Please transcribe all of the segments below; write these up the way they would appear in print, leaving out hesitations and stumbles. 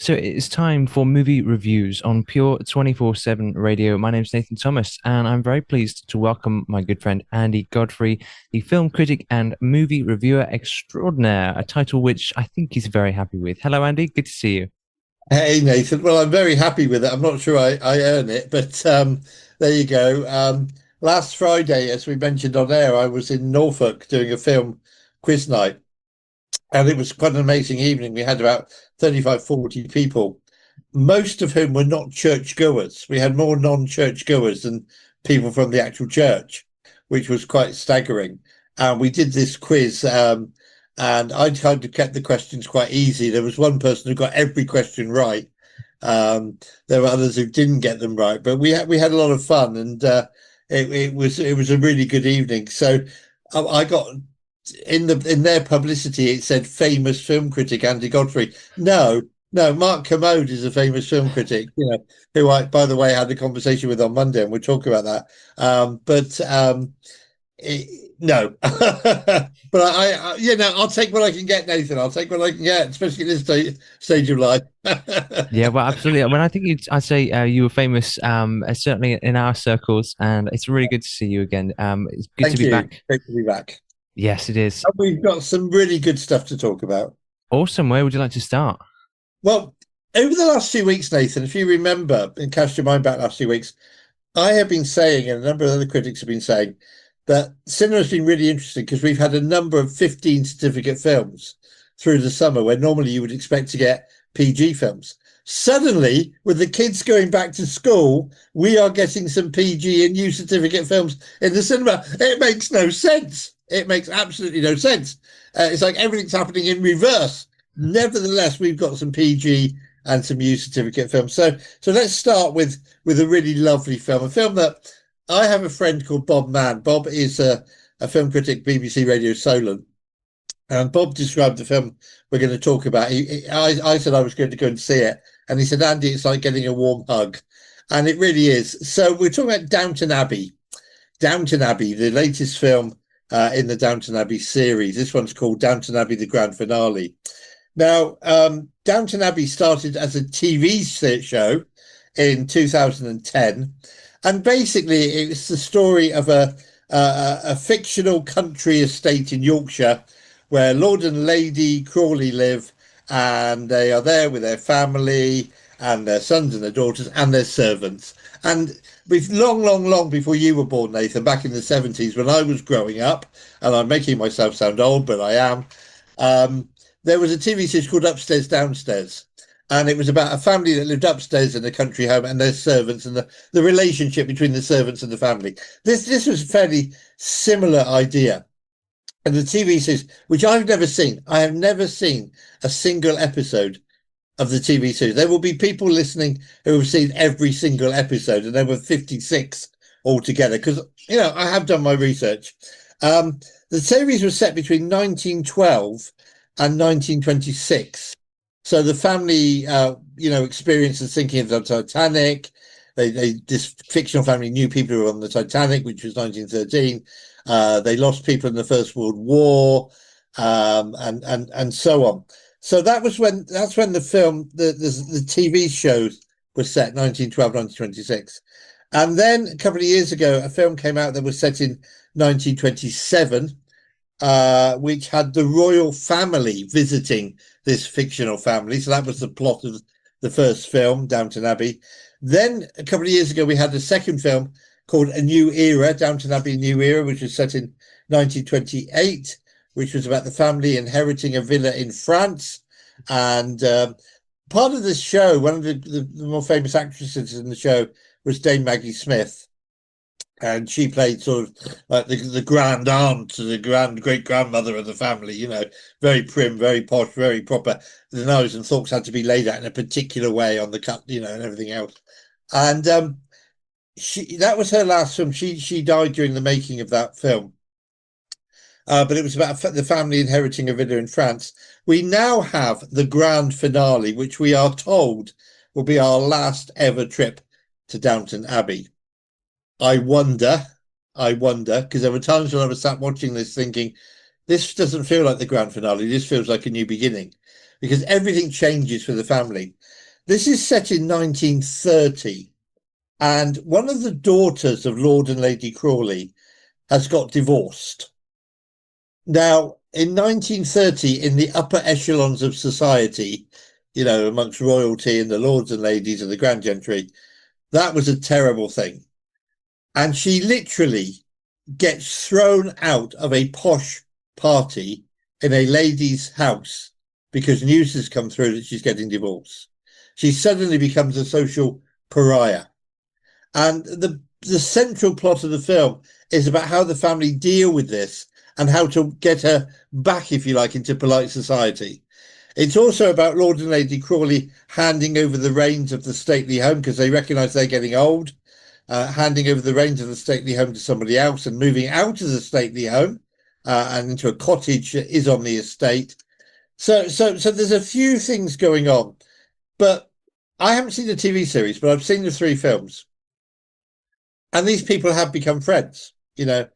So it's time for movie reviews on Pure 24/7 Radio. My name's Nathan Thomas, and I'm very pleased to welcome my good friend Andy Godfrey, the film critic and movie reviewer extraordinaire, a title which I think he's very happy with. Hello, Andy. Good to see you. Hey Nathan, well, I'm very happy with it. I'm not sure I earn it, but there you go. Last Friday, as we mentioned on air, I was in Norfolk doing a film quiz night, and it was quite an amazing evening. We had about 35, 40 people, most of whom were not church goers. We had more non-church goers than people from the actual church, which was quite staggering. And we did this quiz, and I kind of kept the questions quite easy. There was one person who got every question right. There were others who didn't get them right, but we had a lot of fun, and it was a really good evening. So I got in their publicity, it said famous film critic Andy Godfrey. No, no, Mark Commode is a famous film critic, who I, by the way, had a conversation with on Monday, and we'll talk about that. But no, but I'll take what I can get, Nathan. I'll take what I can get, especially at this stage of life. Yeah, well, absolutely. When I think I'd say you were famous, certainly in our circles, and it's really good to see you again. It's good to Thank be you. back. Great to be back. Yes, it is. And we've got some really good stuff to talk about. Awesome. Where would you like to start? Well, over the last few weeks, Nathan, if you remember and cast your mind back last few weeks, I have been saying, and a number of other critics have been saying, that cinema has been really interesting because we've had a number of 15 certificate films through the summer where normally you would expect to get PG films. Suddenly, with the kids going back to school, we are getting some PG and U certificate films in the cinema. It makes no sense. It makes absolutely no sense. It's like everything's happening in reverse. Nevertheless, we've got some PG and some U certificate films. So let's start with a really lovely film, a film that I have a friend called Bob Mann. Bob is a film critic, BBC Radio Solent. And Bob described the film we're going to talk about. I said I was going to go and see it. And he said, Andy, it's like getting a warm hug. And it really is. So we're talking about Downton Abbey. Downton Abbey, the latest film in the Downton Abbey series. This one's called Downton Abbey, the grand finale. Now, Downton Abbey started as a TV show in 2010. And basically, it's the story of a fictional country estate in Yorkshire where Lord and Lady Crawley live, and they are there with their family and their sons and their daughters and their servants. And long, long, long before you were born, Nathan, back in the 70s, when I was growing up, and I'm making myself sound old, but I am, there was a TV series called Upstairs, Downstairs. And it was about a family that lived upstairs in a country home and their servants and the relationship between the servants and the family. This was a fairly similar idea. And the TV series, which I've never seen, I have never seen a single episode of the TV series. There will be people listening who have seen every single episode, and there were 56 altogether, because, I have done my research. The series was set between 1912 and 1926. So the family, experienced the sinking of the Titanic. This fictional family knew people who were on the Titanic, which was 1913. They lost people in the First World War, and so on. So that's when the film, the TV show was set, 1912, 1926. And then a couple of years ago, a film came out that was set in 1927, which had the royal family visiting this fictional family. So that was the plot of the first film, Downton Abbey. Then a couple of years ago, we had a second film called A New Era, Downton Abbey New Era, which was set in 1928, which was about the family inheriting a villa in France. And part of the show, one of the more famous actresses in the show was Dame Maggie Smith. And she played sort of like the grand aunt, the great grandmother of the family, very prim, very posh, very proper. The nose and thoughts had to be laid out in a particular way on the cut, and everything else. And that was her last film. She died during the making of that film. But it was about the family inheriting a villa in France. We now have the grand finale, which we are told will be our last ever trip to Downton Abbey. I wonder, because there were times when I was sat watching this thinking, this doesn't feel like the grand finale. This feels like a new beginning. because everything changes for the family. This is set in 1930, and one of the daughters of Lord and Lady Crawley has got divorced. Now, in 1930, in the upper echelons of society, you know, amongst royalty and the lords and ladies and the grand gentry, that was a terrible thing. And she literally gets thrown out of a posh party in a lady's house because news has come through that she's getting divorced. She suddenly becomes a social pariah. And the central plot of the film is about how the family deal with this and how to get her back, if you like, into polite society. It's also about Lord and Lady Crawley handing over the reins of the stately home because they recognise they're getting old, handing over the reins of the stately home to somebody else and moving out of the stately home and into a cottage that is on the estate. So there's a few things going on, but I haven't seen the TV series, but I've seen the 3 films. And these people have become friends, you know.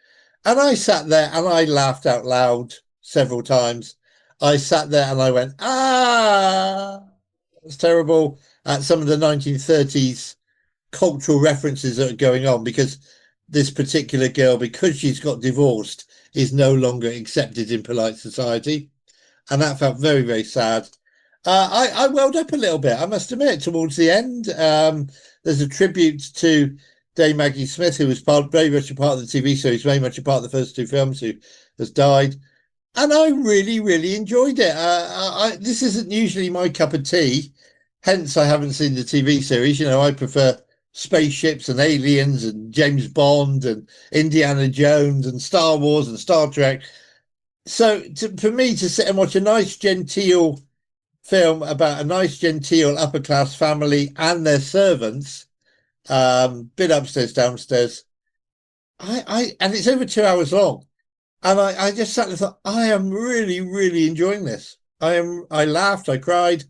And I sat there and I laughed out loud several times. I sat there and I went, it's terrible at some of the 1930s cultural references that are going on, because this particular girl, because she's got divorced, is no longer accepted in polite society. And that felt very, very sad. I welled up a little bit, I must admit, towards the end. There's a tribute to Dame Maggie Smith, who was very much a part of the TV series, very much a part of the first 2 films, who has died. And I really, really enjoyed it. This isn't usually my cup of tea, hence I haven't seen the TV series. You know, I prefer spaceships and aliens and James Bond and Indiana Jones and Star Wars and Star Trek. So for me to sit and watch a nice, genteel film about a nice, genteel upper-class family and their servants, bit upstairs, downstairs, and it's over 2 hours long. And I just sat and thought, I am really, really enjoying this. I laughed, I cried,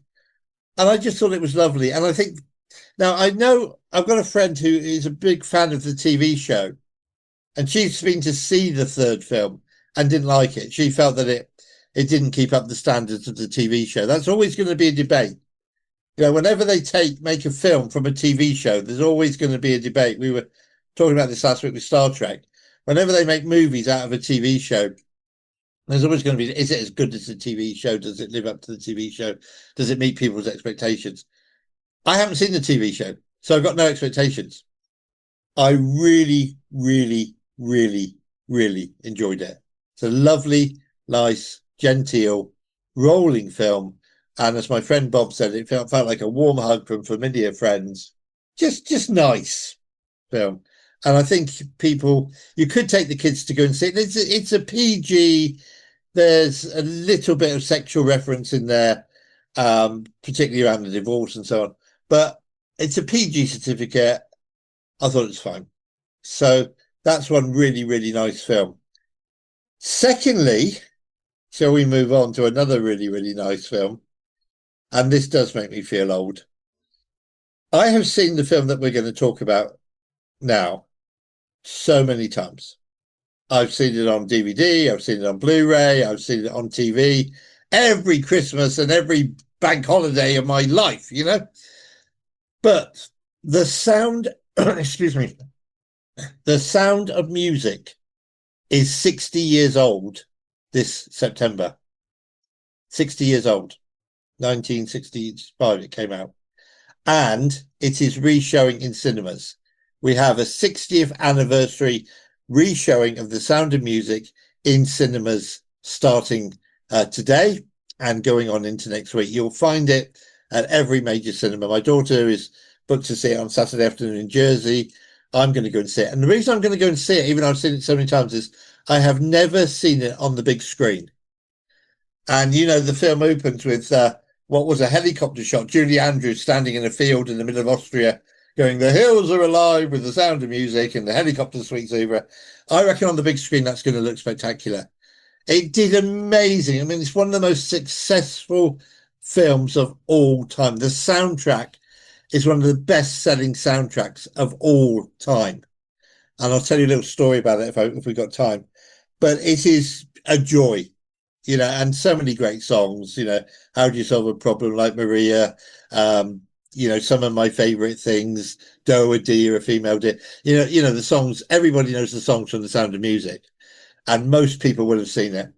and I just thought it was lovely. And I think now I know I've got a friend who is a big fan of the TV show, and she's been to see the 3rd film and didn't like it. She felt that it didn't keep up the standards of the TV show. That's always going to be a debate. You know, whenever they make a film from a TV show, there's always going to be a debate. We were talking about this last week with Star Trek. Whenever they make movies out of a TV show, there's always going to be, is it as good as the TV show? Does it live up to the TV show? Does it meet people's expectations? I haven't seen the TV show, so I've got no expectations. I really, really, really, really enjoyed it. It's a lovely, nice, genteel, rolling film. And as my friend Bob said, it felt like a warm hug from familiar friends. Just nice film. And I think you could take the kids to go and see it. It's a PG. There's a little bit of sexual reference in there, particularly around the divorce and so on. But it's a PG certificate. I thought it was fine. So that's one really, really nice film. Secondly, shall we move on to another really, really nice film? And this does make me feel old. I have seen the film that we're going to talk about now so many times. I've seen it on DVD, I've seen it on Blu-ray, I've seen it on TV, every Christmas and every bank holiday of my life, you know. But the sound, excuse me, the Sound of Music is 60 years old this September. 60 years old. 1965 it came out. And it is re-showing in cinemas. We have a 60th anniversary re-showing of The Sound of Music in cinemas starting today and going on into next week. You'll find it at every major cinema. My daughter is booked to see it on Saturday afternoon in Jersey. I'm going to go and see it. And the reason I'm going to go and see it, even though I've seen it so many times, is I have never seen it on the big screen. And, you know, the film opens with what was a helicopter shot, Julie Andrews standing in a field in the middle of Austria going, "The hills are alive with the sound of music," and the helicopter sweeps over. I reckon on the big screen that's going to look spectacular. It did amazing. I mean, it's one of the most successful films of all time. The soundtrack is one of the best-selling soundtracks of all time. And I'll tell you a little story about it if we got time. But it is a joy. and so many great songs. How do you solve a problem like Maria? Some of my favorite things, Doe a Deer, a female deer. The songs. Everybody knows the songs from The Sound of Music, and most people will have seen it.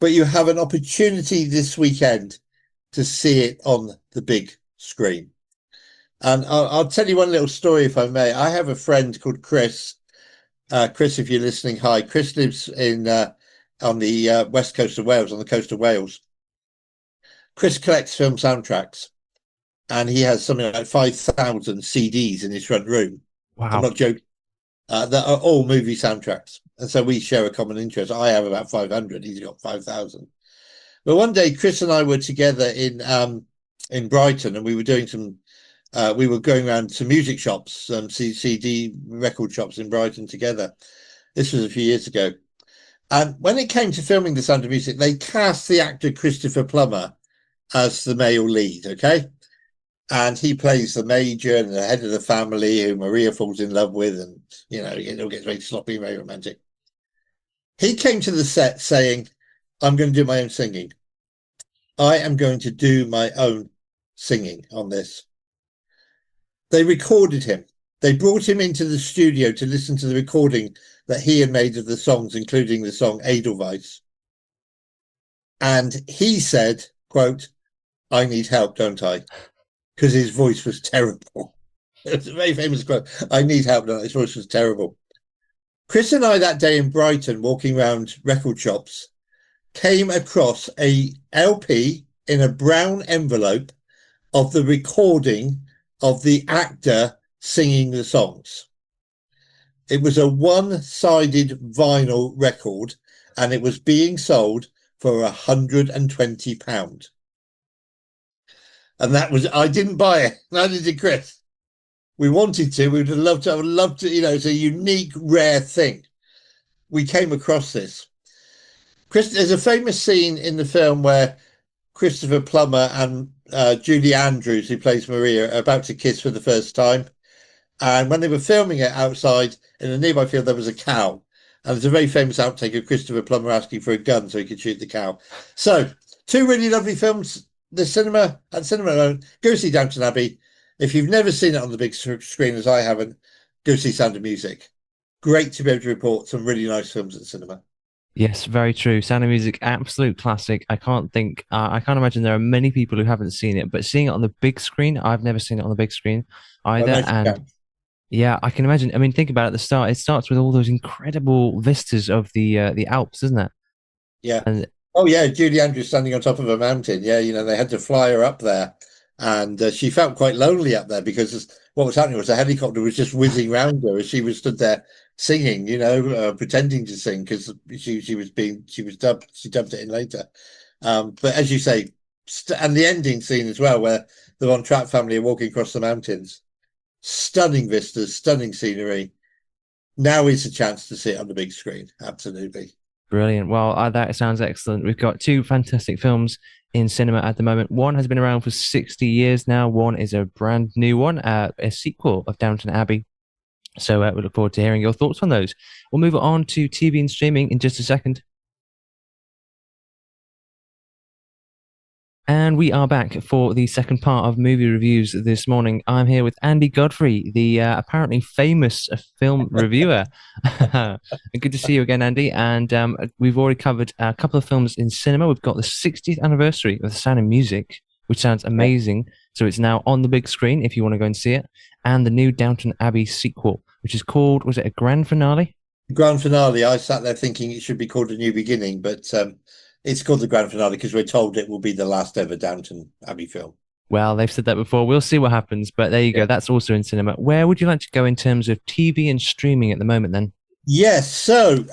But you have an opportunity this weekend to see it on the big screen. And I'll tell you one little story, if I may. I have a friend called Chris. Chris, if you're listening, hi. Chris lives on the west coast of Wales, on the coast of Wales. Chris collects film soundtracks, and he has something like 5,000 CDs in his front room. I'm Wow. not joking. That are all movie soundtracks. And so we share a common interest. I have about 500. He's got 5,000. But one day, Chris and I were together in Brighton, and we were doing some. We were going around to music shops, CD record shops in Brighton together. This was a few years ago. And when it came to filming The Sound of Music, they cast the actor Christopher Plummer as the male lead, okay? And he plays the major and the head of the family who Maria falls in love with, and, it all gets very sloppy, very romantic. He came to the set saying, I'm going to do my own singing. I am going to do my own singing on this. They recorded him. They brought him into the studio to listen to the recording that he had made of the songs, including the song Edelweiss. And he said, quote, I need help, don't I? Because his voice was terrible. It was a very famous quote. I need help, don't I? His voice was terrible. Chris and I that day in Brighton, walking around record shops, came across a LP in a brown envelope of the recording of the actor singing the songs. It was a one-sided vinyl record, and it was being sold for £120. And that was, I didn't buy it. Neither did Chris. We wanted to. We would have loved to. I would love to. It's a unique, rare thing. We came across this. There's a famous scene in the film where Christopher Plummer and Julie Andrews, who plays Maria, are about to kiss for the first time. And when they were filming it outside in a nearby field, there was a cow. And there's a very famous outtake of Christopher Plummer asking for a gun so he could shoot the cow. So, two really lovely films. The cinema alone. Go see Downton Abbey. If you've never seen it on the big screen, as I haven't, go see Sound of Music. Great to be able to report some really nice films at the cinema. Yes, very true. Sound of Music, absolute classic. I can't imagine there are many people who haven't seen it, but seeing it on the big screen, I've never seen it on the big screen Well, either. nice And yeah, I can imagine. I mean, think about it at the start. It starts with all those incredible vistas of the Alps, doesn't it? Yeah. And Oh, yeah. Julie Andrews standing on top of a mountain. Yeah. They had to fly her up there. And she felt quite lonely up there because what was happening was a helicopter was just whizzing around her as she was stood there singing, pretending to sing because she was dubbed. She dubbed it in later. But as you say, and the ending scene as well, where the Von Trapp family are walking across the mountains, stunning vistas, stunning scenery. Now is a chance to see it on the big screen. Absolutely. brilliant. Well, that sounds excellent. We've got two fantastic films in cinema at the moment. One has been around for 60 years now. One is a brand new one, a sequel of Downton Abbey. So we look forward to hearing your thoughts on those. We'll move on to TV and streaming in just a second. And we are back for the second part of movie reviews this morning. I'm here with Andy Godfrey, the apparently famous film reviewer. Good to see you again, Andy. And we've already covered a couple of films in cinema. We've got the 60th anniversary of The Sound of Music, which sounds amazing. So it's now on the big screen if you want to go and see it. And the new Downton Abbey sequel, which is called, was it a grand finale? Grand finale. I sat there thinking it should be called A New Beginning, but it's called the grand finale because we're told it will be the last ever Downton Abbey film. Well, they've said that before. We'll see what happens. But there you go. Yeah. That's also in cinema. Where would you like to go in terms of TV and streaming at the moment then? Yes. So,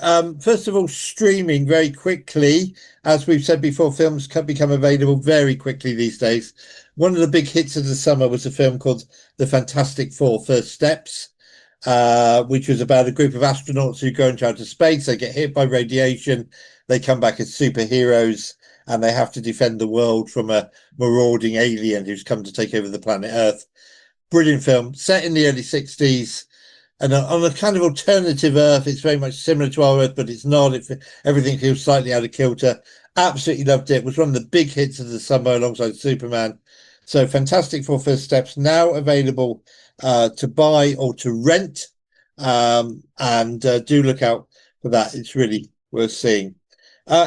first of all, streaming very quickly. As we've said before, films can become available very quickly these days. One of the big hits of the summer was a film called The Fantastic Four: First Steps, which was about a group of astronauts who go into outer space. They get hit by radiation. They come back as superheroes, and they have to defend the world from a marauding alien who's come to take over the planet Earth. Brilliant film, set in the early 60s. And on a kind of alternative Earth, it's very much similar to our Earth, but it's not. Everything feels slightly out of kilter. Absolutely loved it. It was one of the big hits of the summer alongside Superman. So Fantastic Four First Steps now available to buy or to rent. And do look out for that. It's really worth seeing.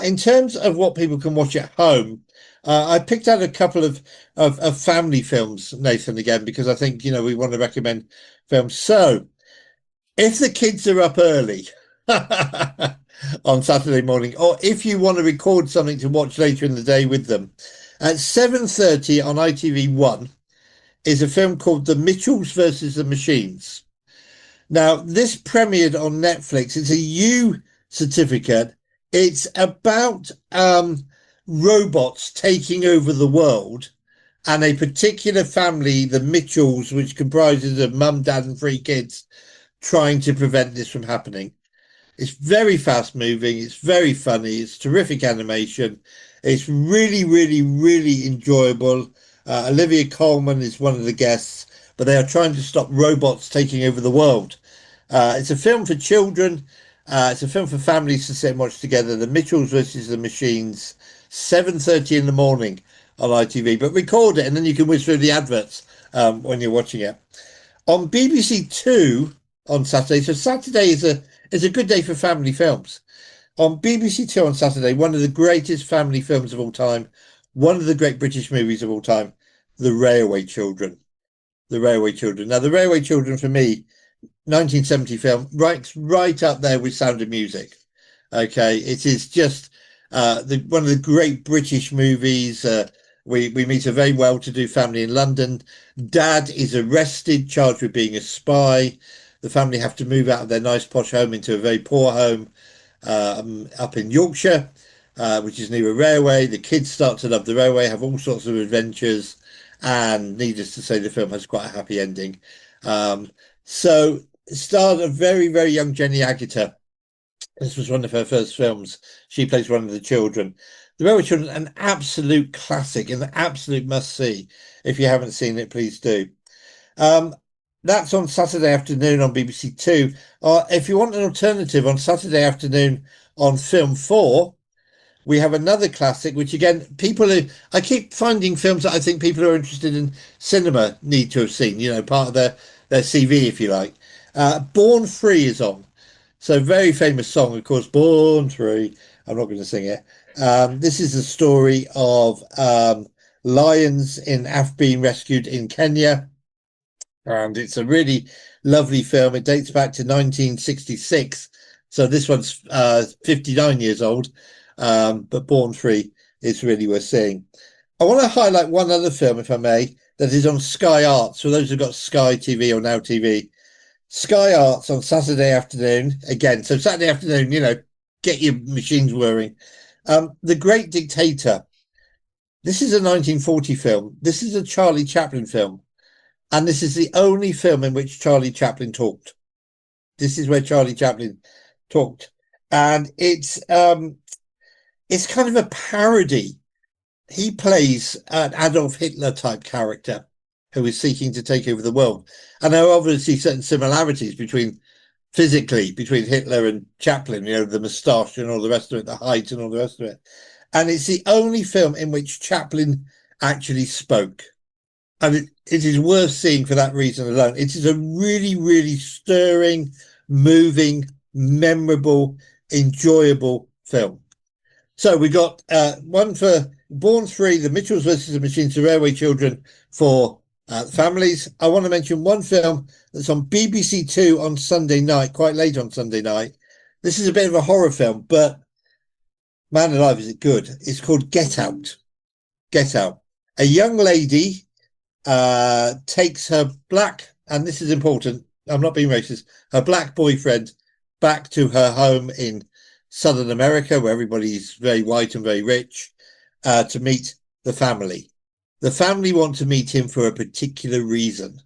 In terms of what people can watch at home, I picked out a couple of family films, Nathan, again, because I think, we want to recommend films. So if the kids are up early on Saturday morning, or if you want to record something to watch later in the day with them, at 7:30 on ITV1 is a film called The Mitchells versus the Machines. Now, this premiered on Netflix. It's a U certificate. It's about robots taking over the world and a particular family, the Mitchells, which comprises of mum, dad, and three kids, trying to prevent this from happening. It's very fast moving. It's very funny. It's terrific animation. It's really, really, really enjoyable. Olivia Colman is one of the guests, but they are trying to stop robots taking over the world. It's a film for children. It's a film for families to sit and watch together. The Mitchells versus the Machines, 7:30 in the morning on ITV. But record it, and then you can whiz through the adverts when you're watching it. On BBC Two on Saturday. So Saturday is a good day for family films. On BBC Two on Saturday, one of the greatest family films of all time, one of the great British movies of all time, The Railway Children. The Railway Children. Now, The Railway Children for me, 1970 film, right up there with Sound of Music. Okay, it is just one of the great British movies. We meet a very well-to-do family in London. Dad is arrested, charged with being a spy. The family have to move out of their nice posh home into a very poor home up in Yorkshire, which is near a railway. The kids start to love the railway, have all sorts of adventures, and needless to say, the film has quite a happy ending. So it starred a very, very young Jenny Agutter. This was one of her first films. She plays one of the children. The Railway Children, an absolute classic, an absolute must-see. If you haven't seen it, please do. That's on Saturday afternoon on BBC Two. If you want an alternative, on Saturday afternoon on Film 4, we have another classic, which again, I keep finding films that I think people who are interested in cinema need to have seen, part of their CV, if you like. Born Free is on. So very famous song, of course, Born Free. I'm not going to sing it. This is the story of lions being rescued in Kenya. And it's a really lovely film. It dates back to 1966. So this one's 59 years old. But Born Free is really worth seeing. I want to highlight one other film, if I may, that is on Sky Arts. For those who've got Sky TV or Now TV, Sky Arts on Saturday afternoon. Again, so Saturday afternoon, get your machines whirring. The Great Dictator. This is a 1940 film. This is a Charlie Chaplin film. And this is the only film in which Charlie Chaplin talked. This is where Charlie Chaplin talked. And it's kind of a parody. He plays an Adolf Hitler type character who is seeking to take over the world. And there are obviously certain similarities physically between Hitler and Chaplin, the moustache and all the rest of it, the height and all the rest of it. And it's the only film in which Chaplin actually spoke. And it is worth seeing for that reason alone. It is a really, really stirring, moving, memorable, enjoyable film. So we got one for Born Free, The Mitchells versus the Machines, The Railway Children for families. I want to mention one film that's on BBC Two on Sunday night, quite late on Sunday night. This is a bit of a horror film, but man alive, is it good. It's called Get Out. Get Out. A young lady takes her black, and this is important, I'm not being racist, her black boyfriend back to her home in Southern America, where everybody's very white and very rich, to meet the family. The family want to meet him for a particular reason,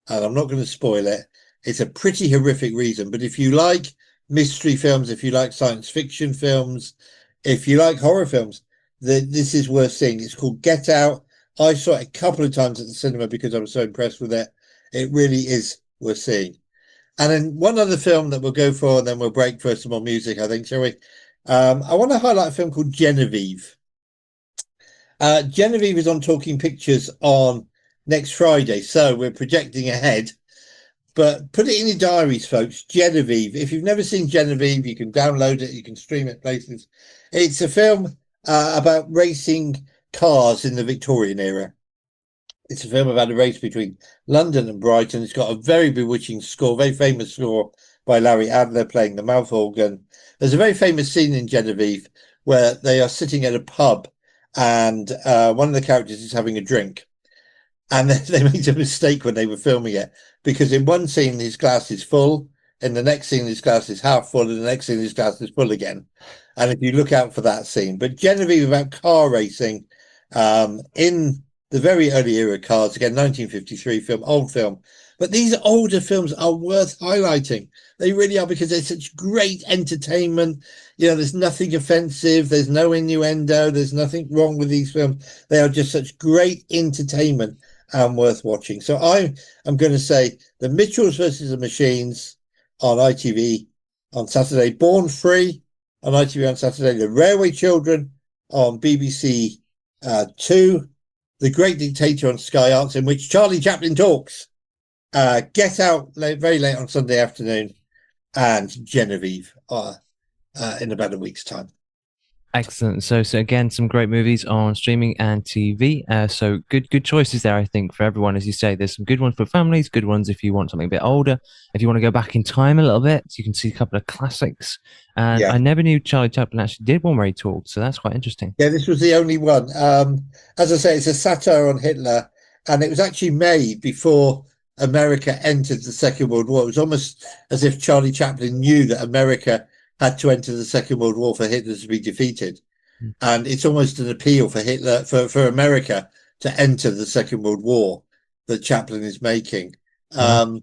and I'm not going to spoil it. It's a pretty horrific reason, but if you like mystery films, if you like science fiction films, if you like horror films, this is worth seeing. It's called Get Out. I saw it a couple of times at the cinema because I was so impressed with it. It really is worth seeing. And then one other film that we'll go for, and then we'll break for some more music, I think, shall we? I want to highlight a film called Genevieve. Genevieve is on Talking Pictures on next Friday, so we're projecting ahead. But put it in your diaries, folks. Genevieve. If you've never seen Genevieve, you can download it. You can stream it places. It's a film about racing cars in the Victorian era. It's a film about a race between London and Brighton. It's got a very bewitching score, very famous score by Larry Adler playing the mouth organ. There's a very famous scene in Genevieve where they are sitting at a pub and one of the characters is having a drink. And they made a mistake when they were filming it because in one scene his glass is full, in the next scene his glass is half full, and the next scene his glass is full again. And if you look out for that scene, but Genevieve about car racing in the very early era cars, again 1953 film, old film, but these older films are worth highlighting. They really are because they're such great entertainment. You know, there's nothing offensive, there's no innuendo, there's nothing wrong with these films. They are just such great entertainment and worth watching. So I am going to say The Mitchells versus the Machines on ITV on Saturday, Born Free on ITV on Saturday, The Railway Children on BBC Two, The Great Dictator on Sky Arts, in which Charlie Chaplin talks, Get Out very late on Sunday afternoon, and Genevieve in about a week's time. Excellent. So again, some great movies on streaming and TV. So good choices there, I think, for everyone. As you say, there's some good ones for families, good ones if you want something a bit older. If you want to go back in time a little bit, you can see a couple of classics. And Yeah. I never knew Charlie Chaplin actually did one where he talked, so that's quite interesting. Yeah, this was the only one. As I say, it's a satire on Hitler, and it was actually made before America entered the Second World War. It was almost as if Charlie Chaplin knew that America had to enter the Second World War for Hitler to be defeated. Mm. And it's almost an appeal for Hitler, for America to enter the Second World War that Chaplin is making. Wow.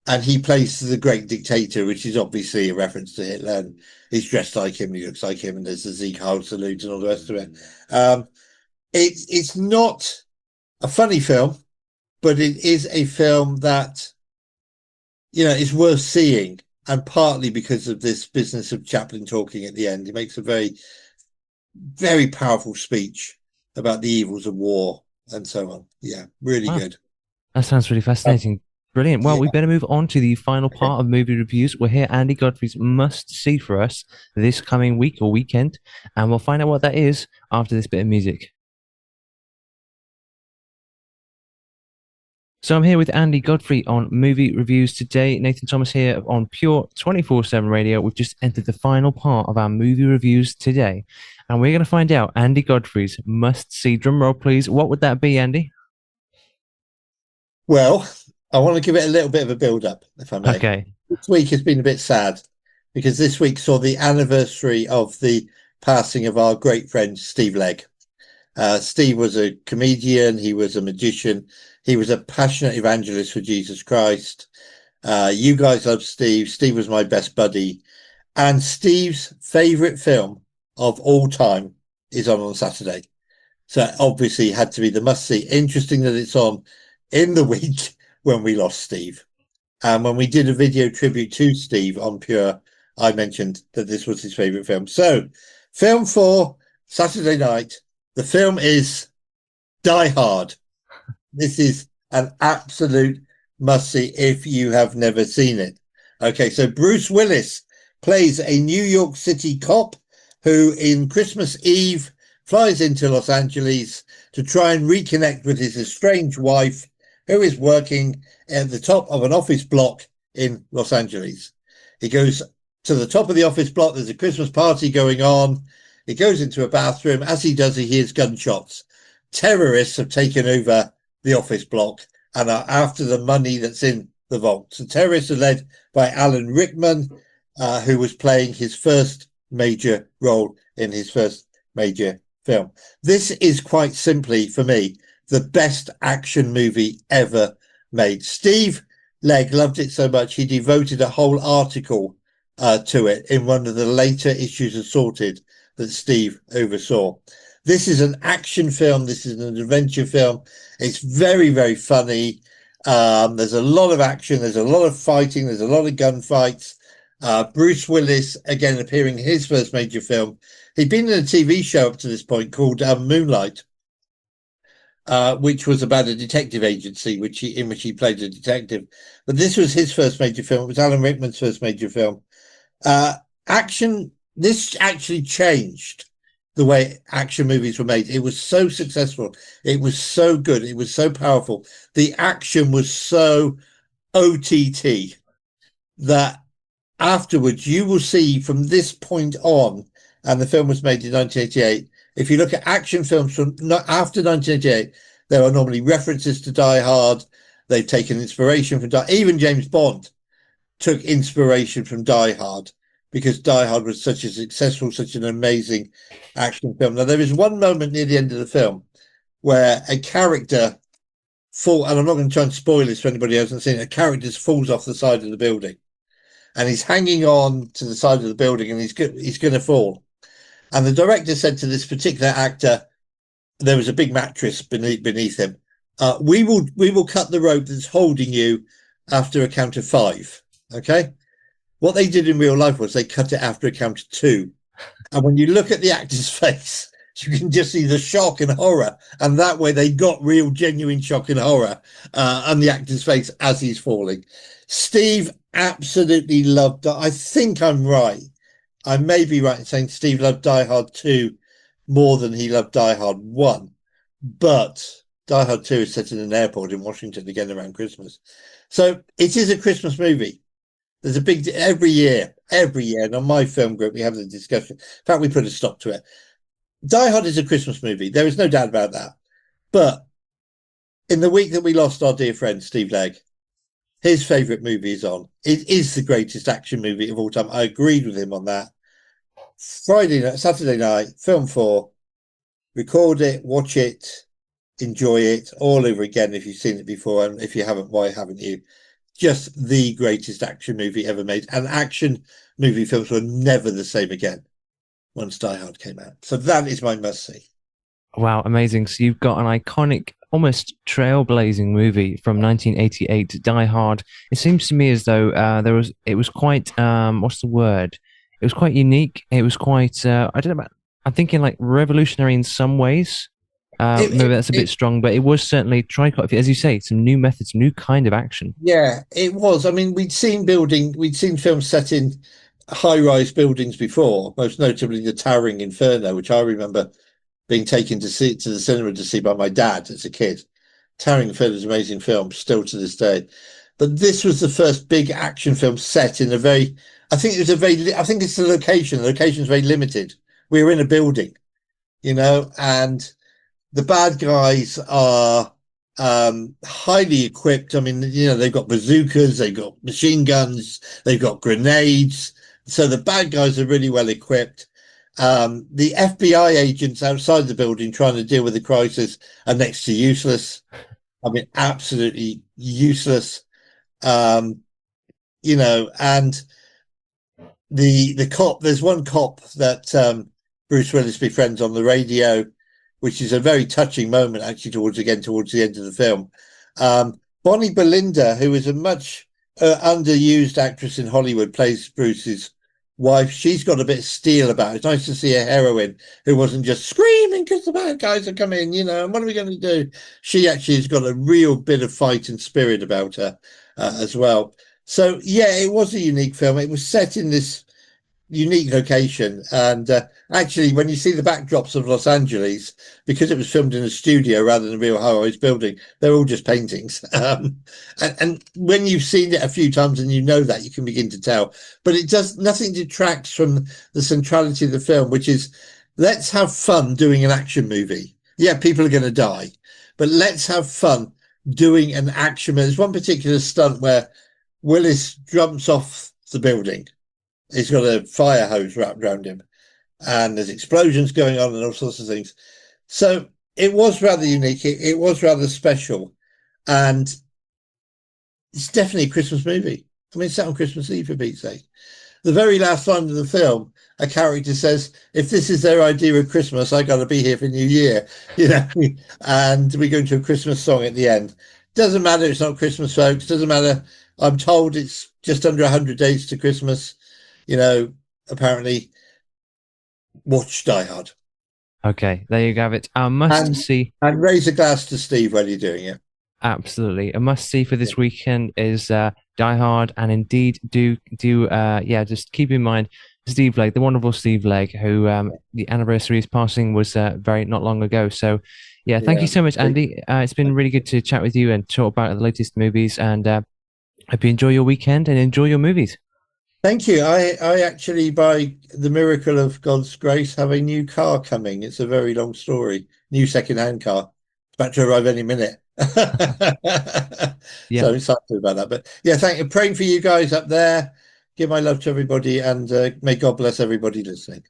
And he plays the great dictator, which is obviously a reference to Hitler. And he's dressed like him, he looks like him, and there's the Sieg Heil salute and all the rest of it. It's not a funny film, but it is a film that, you know, is worth seeing. And partly because of this business of Chaplin talking at the end, he makes a very, very powerful speech about the evils of war and so on. Yeah, really Wow. good. That sounds really fascinating. Brilliant. Well, Yeah. we better move on to the final part of movie reviews. We'll hear Andy Godfrey's must see for us this coming week or weekend, and we'll find out what that is after this bit of music. So I'm here with Andy Godfrey on movie reviews today. Nathan Thomas here on Pure 24/7 Radio. We've just entered the final part of our movie reviews today, and we're going to find out Andy Godfrey's must see. Drum roll, please. What would that be, Andy? Well, I want to give it a little bit of a build up, if I may. Okay. This week has been a bit sad because this week saw the anniversary of the passing of our great friend Steve Legg. Steve was a comedian, he was a magician, he was a passionate evangelist for Jesus Christ. You guys love Steve. Steve was my best buddy. And Steve's favourite film of all time is on Saturday. So obviously had to be the must see. Interesting that it's on in the week when we lost Steve. And when we did a video tribute to Steve on Pure, I mentioned that this was his favourite film. So, film for Saturday night. The film is Die Hard. This is an absolute must-see if you have never seen it. Okay, so Bruce Willis plays a New York City cop who, in Christmas Eve, flies into Los Angeles to try and reconnect with his estranged wife, who is working at the top of an office block in Los Angeles. He goes to the top of the office block. There's a Christmas party going on. He goes into a bathroom. As he does, he hears gunshots. Terrorists have taken over the office block and are after the money that's in the vault. The terrorists are led by Alan Rickman, who was playing his first major role in his first major film. This is quite simply, for me, the best action movie ever made. Steve Legg loved it so much, he devoted a whole article to it in one of the later issues of Sorted that Steve oversaw. This is an action film. This is an adventure film. It's very, very funny. There's a lot of action. There's a lot of fighting. There's a lot of gunfights. Bruce Willis, again, appearing in his first major film. He'd been in a TV show up to this point called Moonlight, which was about a detective agency, in which he played a detective. But this was his first major film. It was Alan Rickman's first major film. Uh, action. This actually changed the way action movies were made. It was so successful. It was so good. It was so powerful. The action was so OTT that afterwards you will see from this point on, and the film was made in 1988. If you look at action films from after 1988, there are normally references to Die Hard. They've taken inspiration from even James Bond took inspiration from Die Hard because Die Hard was such a successful, such an amazing action film. Now, there is one moment near the end of the film where a character and I'm not going to try and spoil this for anybody who hasn't seen it, a character falls off the side of the building and he's hanging on to the side of the building and he's going to fall. And the director said to this particular actor, there was a big mattress beneath him. We will cut the rope that's holding you after a count of 5. Okay. What they did in real life was they cut it after a count of 2. And when you look at the actor's face, you can just see the shock and horror. And that way they got real, genuine shock and horror on the actor's face as he's falling. Steve absolutely loved it. I think I'm right. I may be right in saying Steve loved Die Hard 2 more than he loved Die Hard 1. But Die Hard 2 is set in an airport in Washington again around Christmas. So it is a Christmas movie. There's a big every year, and on my film group we have the discussion. In fact, we put a stop to it. Die Hard is a Christmas movie. There is no doubt about that. But in the week that we lost our dear friend Steve Legg, his favourite movie is on. It is the greatest action movie of all time. I agreed with him on that. Saturday night, film 4, record it, watch it, enjoy it all over again if you've seen it before. And if you haven't, why haven't you? Just the greatest action movie ever made. And action movie films were never the same again once Die Hard came out. So that is my must see. Wow, amazing. So you've got an iconic, almost trailblazing movie from 1988, Die Hard. It seems to me as though it was quite, what's the word? It was quite unique. It was quite, I don't know about, I'm thinking like revolutionary in some ways. Maybe that's a bit strong, but it was certainly try quite a few, as you say, some new methods, new kind of action. Yeah, it was. I mean, we'd seen films set in high-rise buildings before, most notably the Towering Inferno, which I remember being taken to the cinema to see by my dad as a kid. Towering Inferno is an amazing film, still to this day. But this was the first big action film set in I think it's the location. The location is very limited. We were in a building, and the bad guys are highly equipped. I mean, they've got bazookas, they've got machine guns, they've got grenades. So the bad guys are really well equipped. The FBI agents outside the building trying to deal with the crisis are next to useless. I mean, absolutely useless. And the cop, there's one cop that Bruce Willis befriends on the radio, which is a very touching moment, actually, towards the end of the film. Bonnie Belinda, who is a much underused actress in Hollywood, plays Bruce's wife. She's got a bit of steel about it. It's nice to see a heroine who wasn't just screaming because the bad guys are coming, and what are we going to do? She actually has got a real bit of fight and spirit about her as well. So, yeah, it was a unique film. It was set in this unique location, and actually when you see the backdrops of Los Angeles, because it was filmed in a studio rather than a real high-rise building, they're all just paintings. And when you've seen it a few times and that, you can begin to tell. But nothing detracts from the centrality of the film, which is, let's have fun doing an action movie. Yeah, people are going to die, but let's have fun doing an action movie. There's one particular stunt where Willis jumps off the building. He's got a fire hose wrapped around him, and there's explosions going on and all sorts of things. So it was rather unique. It was rather special, and it's definitely a Christmas movie. I mean, it's set on Christmas Eve, for Pete's sake. The very last line of the film, a character says, "If this is their idea of Christmas, I got to be here for New Year," and we go into a Christmas song at the end. Doesn't matter. It's not Christmas, folks. Doesn't matter. I'm told it's just under 100 days to Christmas. apparently watch Die Hard. Okay, there you have it. A must And see. and raise a glass to Steve while you're doing it. Absolutely. A must see for Yeah. this weekend is Die Hard, and indeed yeah, just keep in mind Steve Legg, the wonderful Steve Legg, who the anniversary of his passing was very not long ago. So yeah, thank you Yeah. so much, Andy. It's been really good to chat with you and talk about the latest movies, and hope you enjoy your weekend and enjoy your movies. Thank you. I actually, by the miracle of God's grace, have a new car coming. It's a very long story. New second-hand car. It's about to arrive any minute. Yeah, So I'm excited about that. But yeah, thank you. Praying for you guys up there. Give my love to everybody, and may God bless everybody listening.